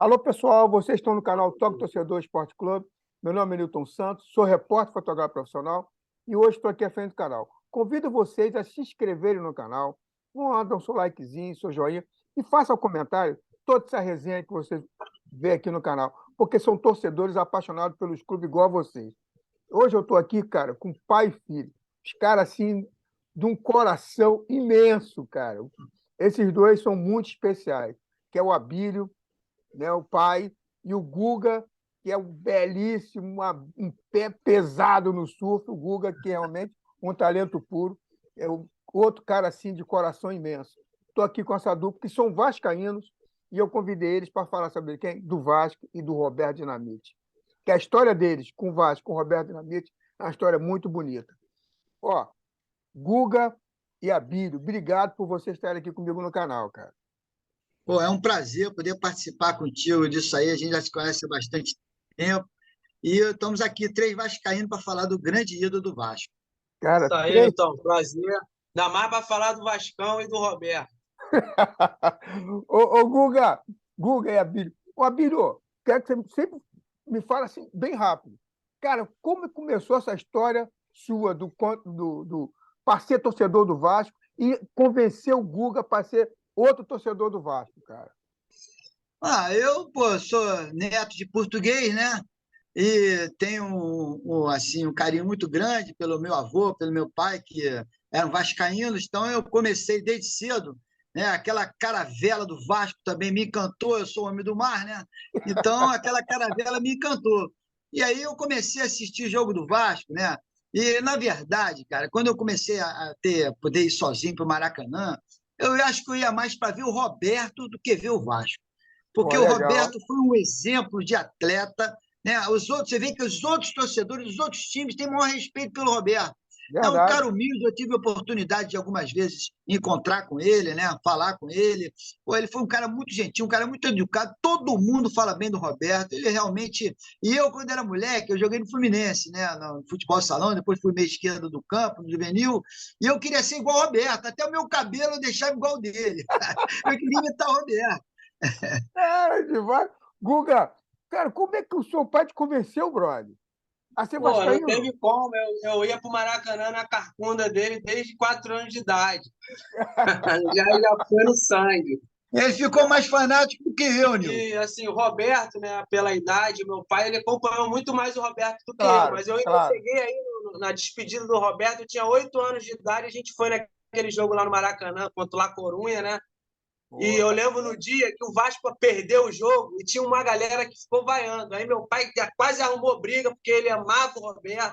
Alô, pessoal, vocês estão no canal Toque Torcedor Esporte Clube. Meu nome é Nilton Santos, sou repórter fotográfico profissional e hoje estou aqui à frente do canal. Convido vocês a se inscreverem no canal, vão lá, dão seu likezinho, seu joinha e façam um comentário toda essa resenha que vocês vê aqui no canal, porque são torcedores apaixonados pelos clubes igual a vocês. Hoje eu estou aqui, cara, com pai e filho. Os caras, assim, de um coração imenso, cara. Esses dois são muito especiais, que é o Abílio, né, o pai, e o Guga, que é um belíssimo, um pé pesado no surf, o Guga, que é realmente um talento puro, é outro cara assim de coração imenso. Estou aqui com essa dupla, que são vascaínos, e eu convidei eles para falar sobre quem? Do Vasco e do Roberto Dinamite. Que a história deles com o Vasco, com o Roberto Dinamite, é uma história muito bonita. Ó, Guga e Abílio, obrigado por vocês estarem aqui comigo no canal, cara. Pô, é um prazer poder participar contigo disso aí. A gente já se conhece há bastante tempo. E estamos aqui, três vascaínos, para falar do grande ídolo do Vasco. Cara, Isso aí, então, prazer. Ainda mais para falar do Vascão e do Roberto. ô, Guga e Abílio. Ô, Abílio, quero que você sempre me fale assim, bem rápido. Cara, como começou essa história sua para ser torcedor do Vasco e convencer o Guga para ser outro torcedor do Vasco, cara? Eu sou neto de português, né? E tenho assim, um carinho muito grande pelo meu avô, pelo meu pai, que eram vascaínos. Então, eu comecei desde cedo, né? Aquela caravela do Vasco também me encantou. Eu sou homem do mar, né? Então, aquela caravela me encantou. E aí eu comecei a assistir jogo do Vasco, né? E, na verdade, cara, quando eu comecei poder ir sozinho para o Maracanã, eu acho que eu ia mais para ver o Roberto do que ver o Vasco, Pô, porque o legal. Roberto foi um exemplo de atleta, né? Você vê que os outros torcedores, os outros times têm maior respeito pelo Roberto. É um Verdade. cara humilde, eu tive a oportunidade de algumas vezes encontrar com ele, né? Falar com ele. Pô, ele foi um cara muito gentil, um cara muito educado. Todo mundo fala bem do Roberto. Ele realmente. E eu, quando era moleque, eu joguei no Fluminense, né? No futebol salão, depois fui meio esquerdo do campo, no juvenil. E eu queria ser igual ao Roberto. Até o meu cabelo eu deixava igual ao dele. Eu queria imitar o Roberto. Cara, demais. Guga, cara, como é que o seu pai te convenceu, brother? A ser Pô, não vascaíno? teve como. Eu ia para o Maracanã na carcunda dele desde 4 anos de idade. Já foi no sangue. Ele ficou mais fanático do que eu, Nil. E, assim, o Roberto, né, pela idade, meu pai, ele acompanhou muito mais o Roberto do que eu. Claro, Mas eu ainda claro. cheguei aí na despedida do Roberto, eu tinha 8 anos de idade, a gente foi naquele jogo lá no Maracanã contra o La Corunha, né? E Pô, eu lembro no dia que o Vasco perdeu o jogo e tinha uma galera que ficou vaiando. Aí meu pai quase arrumou briga, porque ele amava o Roberto.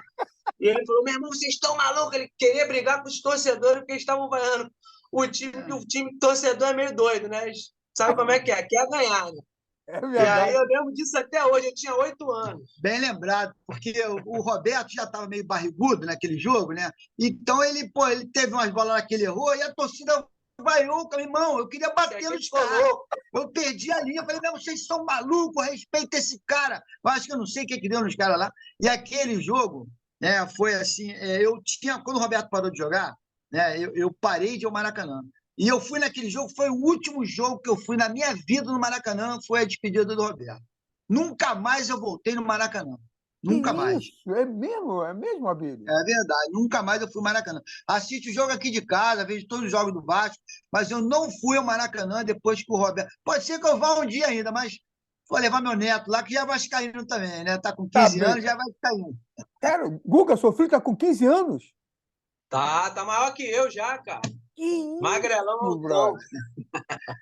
E ele falou: meu irmão, vocês estão malucos? Ele queria brigar com os torcedores porque eles estavam vaiando. O time torcedor é meio doido, né? Sabe como é que é? Quer ganhar, né? é E aí verdade. eu lembro disso até hoje, eu tinha 8 anos. Bem lembrado, porque o Roberto já estava meio barrigudo naquele jogo, né? Então ele teve umas bolas lá que ele errou e a torcida vaiou. Eu falei, irmão, eu queria Isso bater aqui nos ficou caras. louco. Eu perdi a linha, eu falei, não, vocês são malucos, respeita esse cara. Eu acho que eu não sei o que deu nos caras lá. E aquele jogo, né, foi assim, quando o Roberto parou de jogar, né, eu parei de ir ao Maracanã. E eu fui naquele jogo, foi o último jogo que eu fui na minha vida no Maracanã, foi a despedida do Roberto. Nunca mais eu voltei no Maracanã. Que Nunca mais. isso? É mesmo, Abílio? É verdade. Nunca mais eu fui ao Maracanã. Assisto o jogo aqui de casa, vejo todos os jogos do Vasco, mas eu não fui ao Maracanã depois que o Roberto. Pode ser que eu vá um dia ainda, mas vou levar meu neto lá, que já vai vascaíno também, né? Tá com Tá 15 bem. anos, já vai vascaíno. Cara, Guga, seu filho tá com 15 anos? Tá maior que eu já, cara. Que Magrelão isso, altão. brother?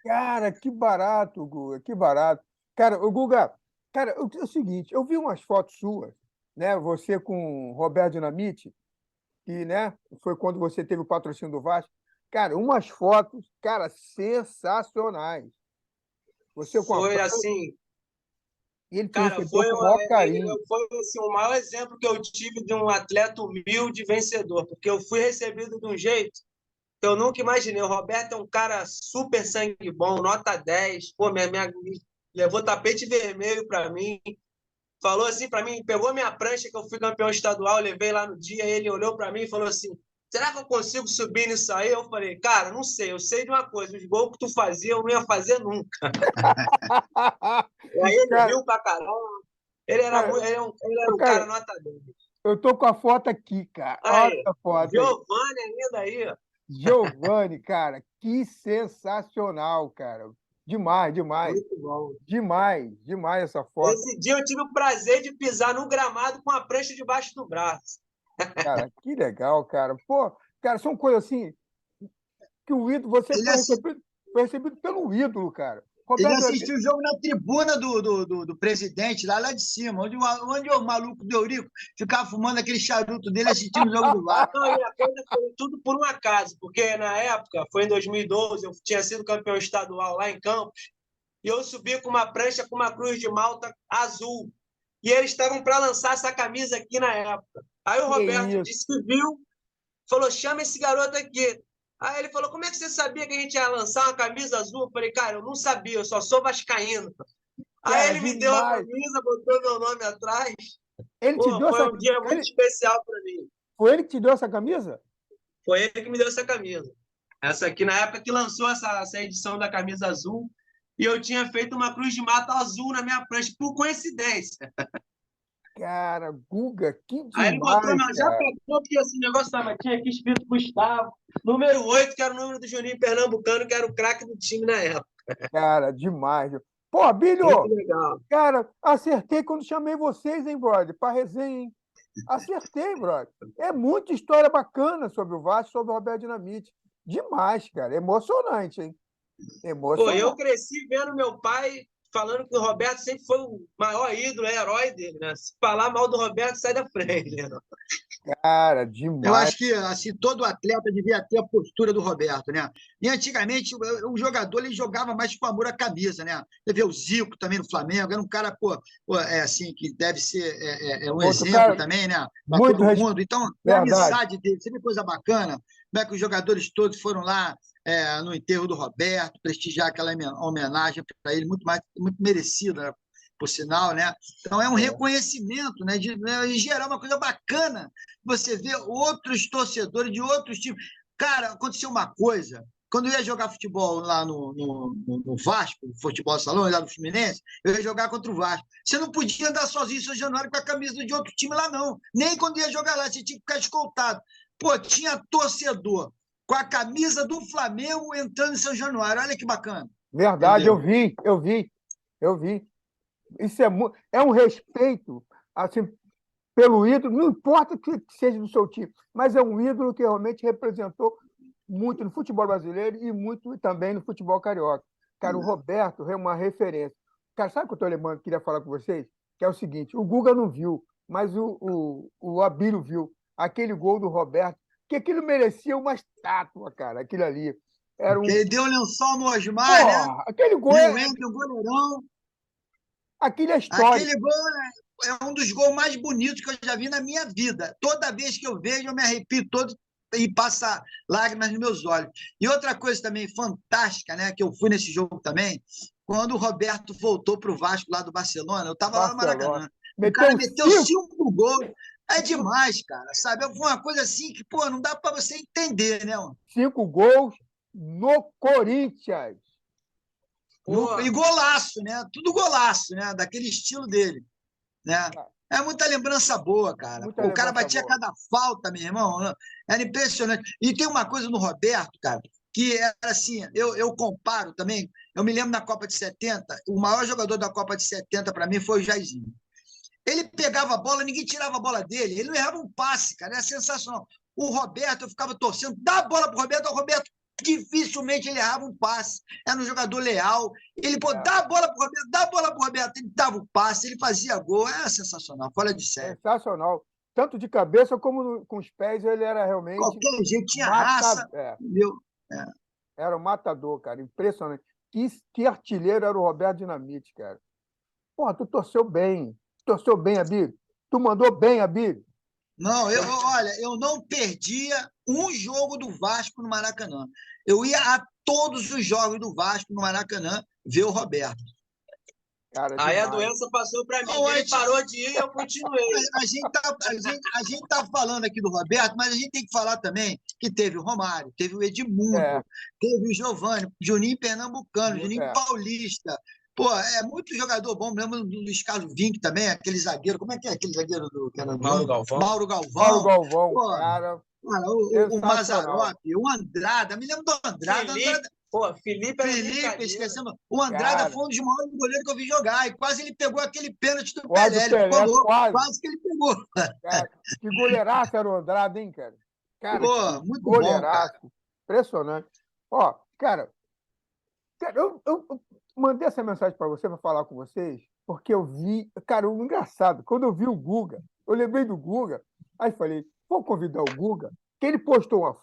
Cara, que barato, Guga, que barato. Cara, o Guga, cara, é o seguinte, eu vi umas fotos suas, né? Você com o Roberto Dinamite, que, né, foi quando você teve o patrocínio do Vasco. Cara, umas fotos, cara, sensacionais. Você com a Foi prancha, assim, e ele te cara, recebeu com o maior carinho. foi assim, o maior exemplo que eu tive de um atleta humilde e vencedor, porque eu fui recebido de um jeito que eu nunca imaginei. O Roberto é um cara super sangue bom, nota 10. Pô, levou tapete vermelho para mim. Falou assim para mim, pegou minha prancha que eu fui campeão estadual, levei lá no dia, ele olhou para mim e falou assim: será que eu consigo subir nisso aí? Eu falei, cara, não sei, eu sei de uma coisa, os gols que tu fazia eu não ia fazer nunca. Aí ele Cara, riu pra caramba. Ele era, cara, ele era um cara, cara nota 10. eu tô com a foto aqui, cara. Olha Aí, a foto aí. Giovanni ainda aí, ó. Giovanni, cara, que sensacional, cara. Demais, demais, Muito bom. demais, demais essa foto. Esse dia eu tive o prazer de pisar no gramado com a prancha debaixo do braço. Cara, que legal, cara. Pô, cara, são coisas assim que o ídolo, você Ele, foi recebido pelo ídolo, cara. ele Roberto, assistiu o jogo na tribuna do presidente, lá de cima, onde o maluco do Eurico ficava fumando aquele charuto dele assistindo o jogo do Vasco. Não, e a coisa foi tudo por um acaso, porque na época, foi em 2012, eu tinha sido campeão estadual lá em Campos, e eu subi com uma prancha com uma cruz de Malta azul. E eles estavam para lançar essa camisa aqui na época. Aí o que Roberto isso? disse que viu, falou: chama esse garoto aqui. Aí ele falou: como é que você sabia que a gente ia lançar uma camisa azul? Eu falei: cara, eu não sabia, eu só sou vascaíno. Aí Cara, ele me deu a demais. camisa, botou meu nome atrás. Ele te Pô, deu foi essa, um dia muito especial para mim. foi ele que te deu essa camisa? Foi ele que me deu essa camisa. Essa aqui, na época que lançou essa edição da camisa azul, e eu tinha feito uma cruz de mata azul na minha prancha, por coincidência. Cara, Guga, que Aí ele botou, demais, já cara. pegou, porque esse negócio tinha aqui escrito Gustavo. Número 8, que era o número do Juninho Pernambucano, que era o craque do time na época. Cara, demais. Pô, Muito Bilho, legal. cara, acertei quando chamei vocês, hein, brother, para resenha, hein? Acertei, brother. É muita história bacana sobre o Vasco, sobre o Roberto Dinamite. Demais, cara. Emocionante, hein? Pô, eu Emocionante. cresci vendo meu pai falando que o Roberto sempre foi o maior ídolo, herói dele, né? Se falar mal do Roberto, sai da frente, né? Cara, Eu demais. acho que assim, todo atleta devia ter a postura do Roberto, né? E antigamente o jogador ele jogava mais com amor à camisa, né? Você vê o Zico também no Flamengo, era um cara, assim, que deve ser um Outro exemplo cara, também, né? Para muito todo mundo. Então, a verdade. amizade dele, você vê coisa bacana, como é que os jogadores todos foram lá no enterro do Roberto, prestigiar aquela homenagem para ele, muito merecida, né? Por sinal, né? Então é um reconhecimento, né? De gerar uma coisa bacana. Você vê outros torcedores de outros times. Cara, aconteceu uma coisa. Quando eu ia jogar futebol lá no Vasco, futebol salão, lá no Fluminense, eu ia jogar contra o Vasco. Você não podia andar sozinho em São Januário com a camisa de outro time lá, não. Nem quando ia jogar lá, você tinha que ficar escoltado. Pô, tinha torcedor com a camisa do Flamengo entrando em São Januário. Olha que bacana. Verdade, Entendeu? eu vi. Isso é um respeito, assim, pelo ídolo, não importa que seja do seu time, mas é um ídolo que realmente representou muito no futebol brasileiro e muito também no futebol carioca. Cara, o Roberto é uma referência. Cara, sabe o que eu estou lembrando, queria falar com vocês? Que é o seguinte, o Guga não viu, mas o Abílio viu aquele gol do Roberto, que aquilo merecia uma estátua, cara, aquilo ali. Era Porque um... ele deu um lençol no Osmar, né? Porra, aquele gol E o Wendel, goleirão. aquilo é histórico. Aquele gol é um dos gols mais bonitos que eu já vi na minha vida. Toda vez que eu vejo, eu me arrepio todo e passa lágrimas nos meus olhos. E outra coisa também fantástica, né, que eu fui nesse jogo também, quando o Roberto voltou para o Vasco lá do Barcelona, eu estava lá no Barcelona. Maracanã. O cara Meteu meteu cinco, 5 gols. É demais, cara, sabe? Foi uma coisa assim que, pô, não dá para você entender, né, mano? 5 gols no Corinthians. E golaço, né? Tudo golaço, né? Daquele estilo dele, né? É muita lembrança boa, cara. Muita Pô, o cara lembrança batia boa. cada falta, meu irmão. Era impressionante. E tem uma coisa no Roberto, cara, que era assim, eu comparo também. Eu me lembro na Copa de 70, o maior jogador da Copa de 70 para mim foi o Jairzinho. Ele pegava a bola, ninguém tirava a bola dele. Ele não errava um passe, cara. Era sensacional. O Roberto, eu ficava torcendo, dá a bola pro Roberto, o Roberto dificilmente ele errava um passe. Era um jogador leal. Ele, pô, dá a bola pro Roberto, dá a bola pro Roberto. Ele dava o passe, ele fazia gol. Era sensacional, fora de série. Sensacional. Tanto de cabeça como com os pés, ele era realmente Qualquer jeito, tinha raça. Entendeu? Era um matador, cara. Impressionante. Que artilheiro era o Roberto Dinamite, cara. Porra, tu torceu bem. Torceu bem, Abílio. Tu mandou bem, Abílio. Não, olha, eu não perdia um jogo do Vasco no Maracanã. Eu ia a todos os jogos do Vasco no Maracanã ver o Roberto. Cara, Aí a demais. doença passou para mim. Não, Ele parou de ir e eu continuei. A gente tá falando aqui do Roberto, mas a gente tem que falar também que teve o Romário, teve o Edmundo, teve o Giovanni, Juninho Pernambucano, Juninho Paulista, Pô, é muito jogador bom, mesmo do Luiz Carlos Vinck também, aquele zagueiro. Como é que é aquele zagueiro que era Mauro Galvão. Mauro Mauro Galvão. Galvão, Pô, cara, o sensacional. Mazzaropi, o Andrada. Me lembro do Andrada. Felipe era Felipe, brincadeira. esquecemos. O Andrada Cara, foi um dos maiores goleiros que eu vi jogar. E quase ele pegou aquele pênalti do quase Pelé. o Ele ficou Pelé, louco. quase. Quase que ele pegou. Cara, que goleiraço era o Andrade, hein, cara? Cara, Pô, que muito bom, cara. goleiraço. Impressionante. Ó, cara, eu mandei essa mensagem para você, para falar com vocês, porque eu vi, cara, o engraçado, quando eu vi o Guga, eu lembrei do Guga, aí falei, vou convidar o Guga, que ele postou uma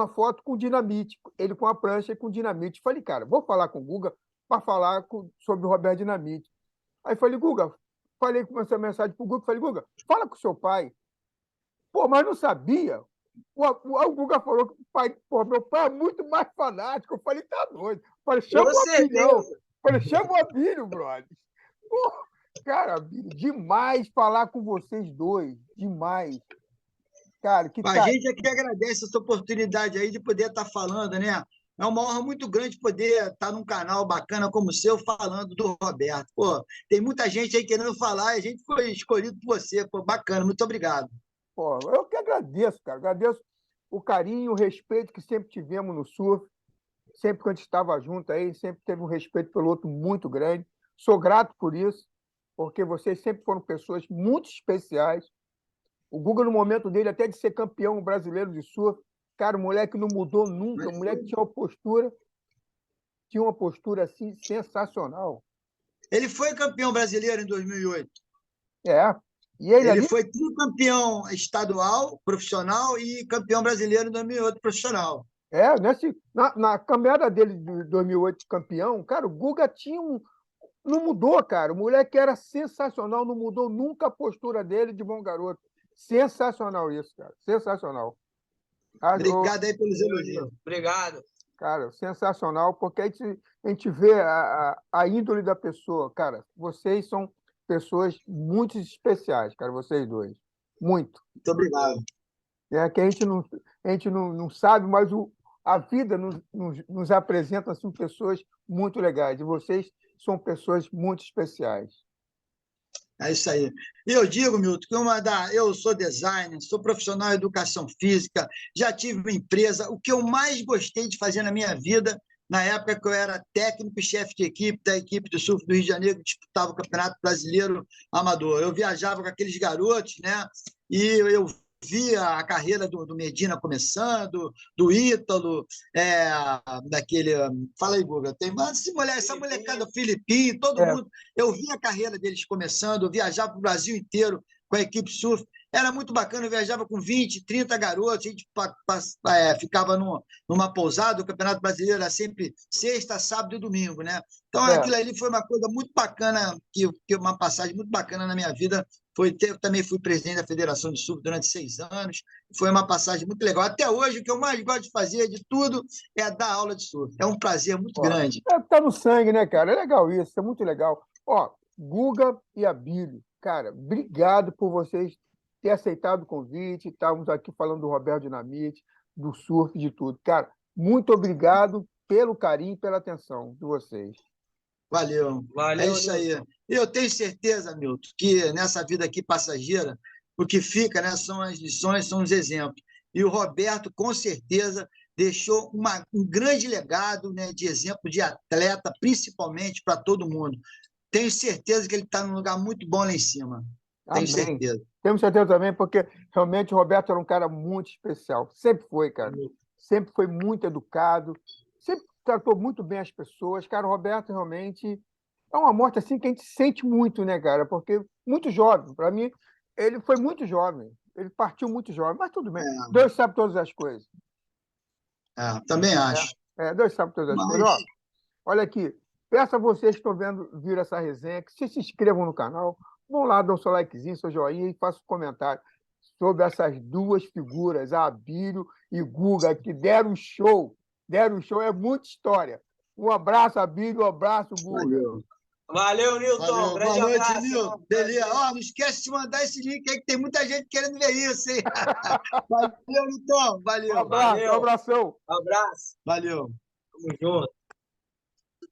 foto com dinamite, ele com a prancha e com dinamite. Falei, cara, vou falar com o Guga para falar sobre o Roberto Dinamite. Aí falei, Guga, falei com essa mensagem pro Guga, falei, Guga, fala com o seu pai. Pô, mas não sabia. O Guga falou que o pai, pô, meu pai é muito mais fanático. Eu falei, tá doido. Eu falei, chama o Abílio. Falei, chama o Abílio, brother. Pô, cara, Abílio, demais falar com vocês dois. Demais. Cara, que A gente é que agradece essa oportunidade aí de poder estar falando, né? É uma honra muito grande poder estar num canal bacana como o seu falando do Roberto. Pô, tem muita gente aí querendo falar e a gente foi escolhido por você. Pô, bacana, muito obrigado. Pô, eu que agradeço, cara. Agradeço o carinho, o respeito que sempre tivemos no surf. Sempre que a gente estava junto aí, sempre teve um respeito pelo outro muito grande. Sou grato por isso, porque vocês sempre foram pessoas muito especiais. O Guga, no momento dele, até de ser campeão brasileiro de surf, cara, o moleque não mudou nunca. O moleque tinha uma postura assim sensacional. Ele foi campeão brasileiro em 2008. É. E ele ali, foi tricampeão estadual, profissional, e campeão brasileiro em 2008, profissional. na caminhada dele de 2008 campeão, cara, o Guga não mudou, cara. O moleque era sensacional, não mudou nunca a postura dele de bom garoto. Sensacional isso, cara. Sensacional. Obrigado aí pelos elogios. Obrigado. Cara, sensacional, porque a gente vê a índole da pessoa. Cara, vocês são pessoas muito especiais, cara, vocês dois. Muito. Muito obrigado. É que a gente não sabe, mas a vida nos apresenta assim, pessoas muito legais. E vocês são pessoas muito especiais. É isso aí. E eu digo, Milton, que eu sou designer, sou profissional de educação física, já tive uma empresa. O que eu mais gostei de fazer na minha vida, na época que eu era técnico e chefe de equipe da equipe do surf do Rio de Janeiro, que disputava o Campeonato Brasileiro Amador. Eu viajava com aqueles garotos, né? E eu via a carreira do Medina começando, do Ítalo, daquele. Fala aí, Guga. Tem essa molecada, Filipinho, todo mundo. Eu vi a carreira deles começando, eu viajava para o Brasil inteiro com a equipe surf. Era muito bacana, eu viajava com 20, 30 garotos, a gente ficava numa pousada, o Campeonato Brasileiro era sempre sexta, sábado e domingo, né? Então, aquilo ali foi uma coisa muito bacana, uma passagem muito bacana na minha vida. Eu também fui presidente da Federação de Surf durante 6 anos, foi uma passagem muito legal. Até hoje, o que eu mais gosto de fazer de tudo é dar aula de surf. É um prazer muito grande. Tá no sangue, né, cara? É legal isso, é muito legal. Ó, Guga e Abílio, cara, obrigado por vocês ter aceitado o convite. Estávamos aqui falando do Roberto Dinamite, do surf, de tudo. Cara, muito obrigado pelo carinho e pela atenção de vocês. Valeu. É isso aí. E eu tenho certeza, Milton, que nessa vida aqui passageira, o que fica, né, são as lições, são os exemplos. E o Roberto, com certeza, deixou um grande legado, né, de exemplo de atleta, principalmente para todo mundo. Tenho certeza que ele está num lugar muito bom lá em cima. Tenho certeza. Temos certeza também, porque realmente o Roberto era um cara muito especial. Sempre foi, cara. Sempre foi muito educado, sempre tratou muito bem as pessoas. Cara, o Roberto realmente é uma morte assim que a gente sente muito, né, cara? Porque muito jovem. Para mim, ele foi muito jovem. Ele partiu muito jovem, mas tudo bem. Deus sabe todas as coisas. Também acho. Deus sabe todas as coisas. Ó, olha aqui. Peço a vocês que estão vir essa resenha, que se inscrevam no canal, vão lá, dão seu likezinho, seu joinha e façam um comentário sobre essas duas figuras, Abílio e Guga, que deram um show. É muita história. Um abraço, Abílio, um abraço, Guga. Valeu, Nilton. Grande Boa noite, abraço. Nilton. Beleza. Não esquece de mandar esse link aí, que tem muita gente querendo ver isso, hein? Valeu, Nilton. Valeu. Um abraço, um abração. Um abraço. Valeu. Tamo junto.